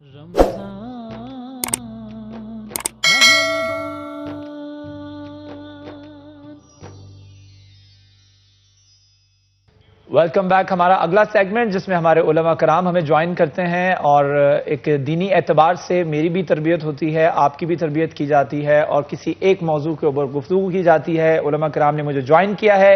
Welcome back. ہمارا اگلا segment جس میں ہمارے علماء کرام ہمیں جوائن کرتے ہیں اور ایک دینی اعتبار سے میری بھی تربیت ہوتی ہے، آپ کی بھی تربیت کی جاتی ہے اور کسی ایک موضوع کے اوپر گفتگو کی جاتی ہے. علماء کرام نے مجھے جوائن کیا ہے،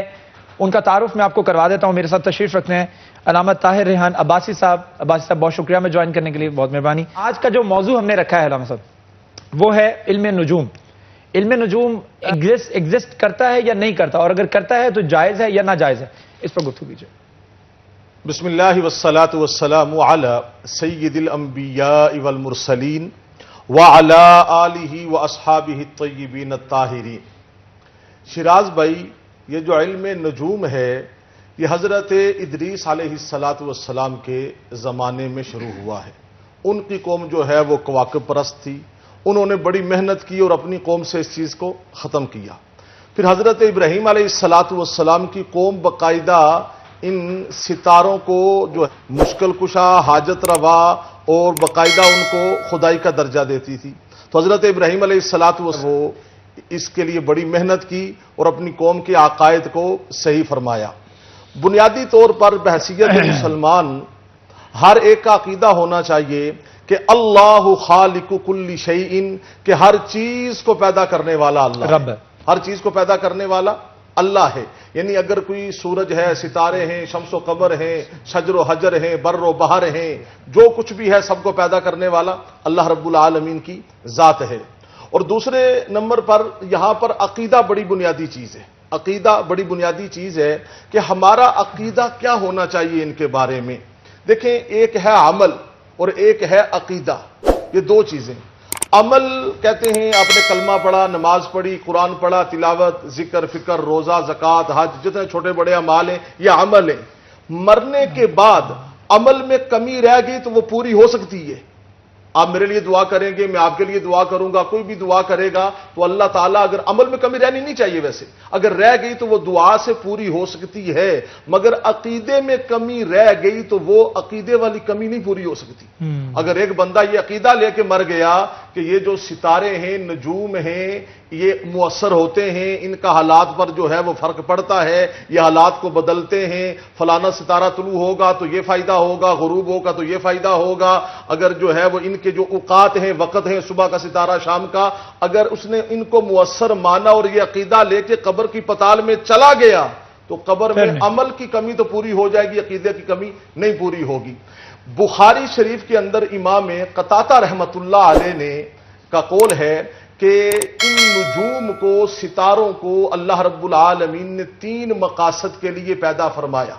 ان کا تعارف میں آپ کو کروا دیتا ہوں. میرے ساتھ تشریف رکھتے ہیں علامہ طاہر ریحان عباسی صاحب. عباسی صاحب بہت شکریہ میں جوائن کرنے کے لیے، بہت مہربانی. آج کا جو موضوع ہم نے رکھا ہے علامہ صاحب وہ ہے علم نجوم. علم نجوم ایگزسٹ کرتا ہے یا نہیں کرتا، اور اگر کرتا ہے تو جائز ہے یا ناجائز ہے، اس پر گفتگو کیجیے. بسم اللہ والصلاة والسلام علی سید الانبیاء والمرسلین وعلی آلہ واصحابہ الطیبین الطاہرین. شیراز بھائی، یہ جو علم نجوم ہے یہ حضرت ادریس علیہ السلام کے زمانے میں شروع ہوا ہے. ان کی قوم جو ہے وہ کواکب پرست تھی، انہوں نے بڑی محنت کی اور اپنی قوم سے اس چیز کو ختم کیا. پھر حضرت ابراہیم علیہ السلام کی قوم باقاعدہ ان ستاروں کو جو مشکل کشا، حاجت روا اور باقاعدہ ان کو خدائی کا درجہ دیتی تھی. تو حضرت ابراہیم علیہ السلام وہ اس کے لیے بڑی محنت کی اور اپنی قوم کے عقائد کو صحیح فرمایا. بنیادی طور پر بحیثیت مسلمان ہر ایک کا عقیدہ ہونا چاہیے کہ اللہ خالق کل شیء، کہ ہر چیز کو پیدا کرنے والا اللہ رب ہے. ہر چیز کو پیدا کرنے والا اللہ ہے. یعنی اگر کوئی سورج ہے، ستارے ہیں، شمس و قمر ہیں، شجر و حجر ہیں، بر و بحر ہیں، جو کچھ بھی ہے سب کو پیدا کرنے والا اللہ رب العالمین کی ذات ہے. اور دوسرے نمبر پر یہاں پر عقیدہ بڑی بنیادی چیز ہے. عقیدہ بڑی بنیادی چیز ہے کہ ہمارا عقیدہ کیا ہونا چاہیے ان کے بارے میں. دیکھیں، ایک ہے عمل اور ایک ہے عقیدہ. یہ دو چیزیں. عمل کہتے ہیں آپ نے کلمہ پڑھا، نماز پڑھی، قرآن پڑھا، تلاوت، ذکر، فکر، روزہ، زکوٰۃ، حج، جتنے چھوٹے بڑے اعمال ہیں یہ عمل ہیں. مرنے کے بعد عمل میں کمی رہ گئی تو وہ پوری ہو سکتی ہے. آپ میرے لیے دعا کریں گے، میں آپ کے لیے دعا کروں گا، کوئی بھی دعا کرے گا تو اللہ تعالیٰ اگر عمل میں کمی رہنی نہیں چاہیے، ویسے اگر رہ گئی تو وہ دعا سے پوری ہو سکتی ہے. مگر عقیدے میں کمی رہ گئی تو وہ عقیدے والی کمی نہیں پوری ہو سکتی. اگر ایک بندہ یہ عقیدہ لے کے مر گیا کہ یہ جو ستارے ہیں، نجوم ہیں، یہ مؤثر ہوتے ہیں، ان کا حالات پر جو ہے وہ فرق پڑتا ہے، یہ حالات کو بدلتے ہیں، فلانا ستارہ طلوع ہوگا تو یہ فائدہ ہوگا، غروب ہوگا تو یہ فائدہ ہوگا، اگر جو ہے وہ ان کے جو اوقات ہیں، وقت ہیں، صبح کا ستارہ شام کا، اگر اس نے ان کو مؤثر مانا اور یہ عقیدہ لے کے قبر کی پتال میں چلا گیا تو قبر میں عمل کی کمی تو پوری ہو جائے گی، عقیدے کی کمی نہیں پوری ہوگی. بخاری شریف کے اندر امام قتادہ رحمۃ اللہ علیہ نے کا قول ہے کہ ان نجوم کو، ستاروں کو اللہ رب العالمین نے 3 مقاصد کے لیے پیدا فرمایا.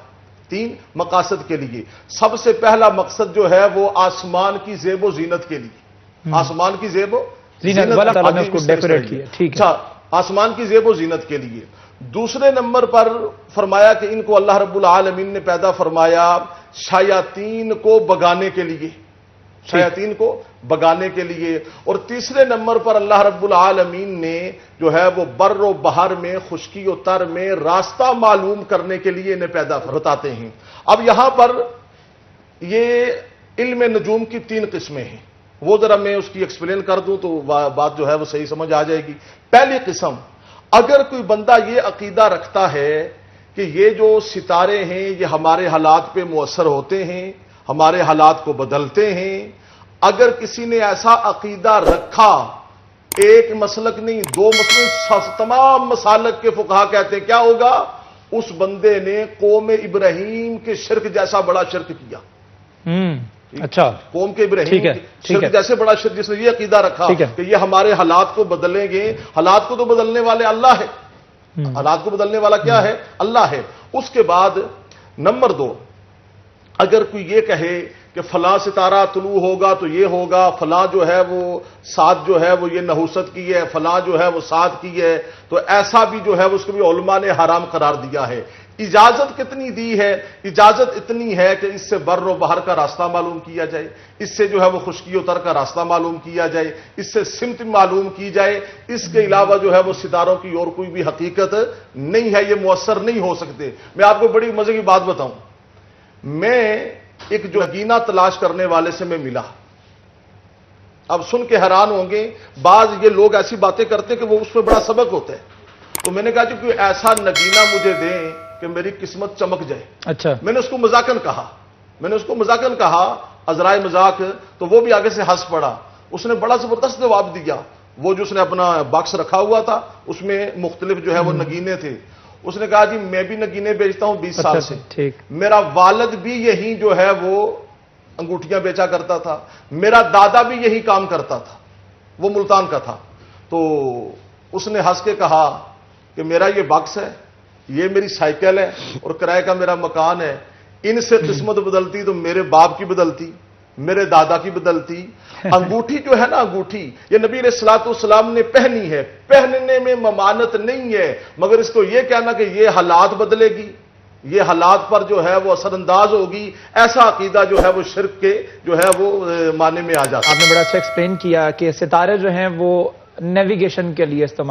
3 مقاصد کے لیے. سب سے پہلا مقصد جو ہے وہ آسمان کی زیب و زینت کے لیے. آسمان کی زیب و زینت اچھا، آسمان کی زیب و زینت کے لیے. دوسرے نمبر پر فرمایا کہ ان کو اللہ رب العالمین نے پیدا فرمایا شیاطین کو بگانے کے لیے. شیاطین کو بگانے کے لیے. اور تیسرے نمبر پر اللہ رب العالمین نے جو ہے وہ بر و بحر میں، خشکی و تر میں راستہ معلوم کرنے کے لیے انہیں پیدا بتاتے ہیں. اب یہاں پر یہ علم نجوم کی 3 قسمیں ہیں. وہ ذرا میں اس کی ایکسپلین کر دوں تو بات جو ہے وہ صحیح سمجھ آ جائے گی. پہلی قسم، اگر کوئی بندہ یہ عقیدہ رکھتا ہے کہ یہ جو ستارے ہیں یہ ہمارے حالات پہ مؤثر ہوتے ہیں، ہمارے حالات کو بدلتے ہیں، اگر کسی نے ایسا عقیدہ رکھا، ایک مسلک نہیں 2 مسلک، تمام مسالک کے فقہا کہتے ہیں کیا ہوگا؟ اس بندے نے قوم ابراہیم کے شرک جیسا بڑا شرک کیا. اچھا، قوم کے ابراہیم شرک جیسے بڑا شرک، جس نے یہ عقیدہ رکھا کہ یہ ہمارے حالات کو بدلیں گے. حالات کو تو بدلنے والے اللہ ہے. حالات کو بدلنے والا کیا ہے؟ اللہ ہے. اس کے بعد نمبر 2، اگر کوئی یہ کہے کہ فلاں ستارہ طلوع ہوگا تو یہ ہوگا، فلاں جو ہے وہ سات جو ہے وہ یہ نحوست کی ہے، فلاں جو ہے وہ سات کی ہے، تو ایسا بھی جو ہے اس کو بھی علماء نے حرام قرار دیا ہے. اجازت کتنی دی ہے؟ اجازت اتنی ہے کہ اس سے بر و بحر کا راستہ معلوم کیا جائے، اس سے جو ہے وہ خشکی و تر کا راستہ معلوم کیا جائے، اس سے سمت معلوم کی جائے. اس کے علاوہ جو ہے وہ ستاروں کی اور کوئی بھی حقیقت نہیں ہے، یہ مؤثر نہیں ہو سکتے. میں آپ کو بڑی مزے کی بات بتاؤں. میں ایک جو نگینہ تلاش کرنے والے سے میں ملا، اب سن کے حیران ہوں گے، بعض یہ لوگ ایسی باتیں کرتے کہ وہ اس میں بڑا سبق ہوتا ہے. تو میں نے کہا جی کوئی ایسا نگینہ مجھے دیں کہ میری قسمت چمک جائے. اچھا. میں نے اس کو مذاقن کہا، عذرائے مذاق، تو وہ بھی آگے سے ہنس پڑا. اس نے بڑا زبردست جواب دیا. وہ جو اس نے اپنا باکس رکھا ہوا تھا اس میں مختلف جو ہے وہ نگینے تھے. اس نے کہا جی میں بھی نگینے بیچتا ہوں 20 سال سے. ٹھیک. میرا والد بھی یہی جو ہے وہ انگوٹھیاں بیچا کرتا تھا، میرا دادا بھی یہی کام کرتا تھا، وہ ملتان کا تھا. تو اس نے ہنس کے کہا کہ میرا یہ باکس ہے، یہ میری سائیکل ہے اور کرائے کا میرا مکان ہے. ان سے قسمت بدلتی تو میرے باپ کی بدلتی، میرے دادا کی بدلتی. انگوٹھی جو ہے نا، انگوٹھی یہ نبی علیہ الصلوۃ والسلام نے پہنی ہے، پہننے میں ممانت نہیں ہے، مگر اس کو یہ کہنا کہ یہ حالات بدلے گی، یہ حالات پر جو ہے وہ اثر انداز ہوگی، ایسا عقیدہ جو ہے وہ شرک کے جو ہے وہ معنی میں آ جاتا ہے. آپ نے بڑا اچھا ایکسپلین کیا کہ ستارے جو ہیں وہ نیویگیشن کے لیے استعمال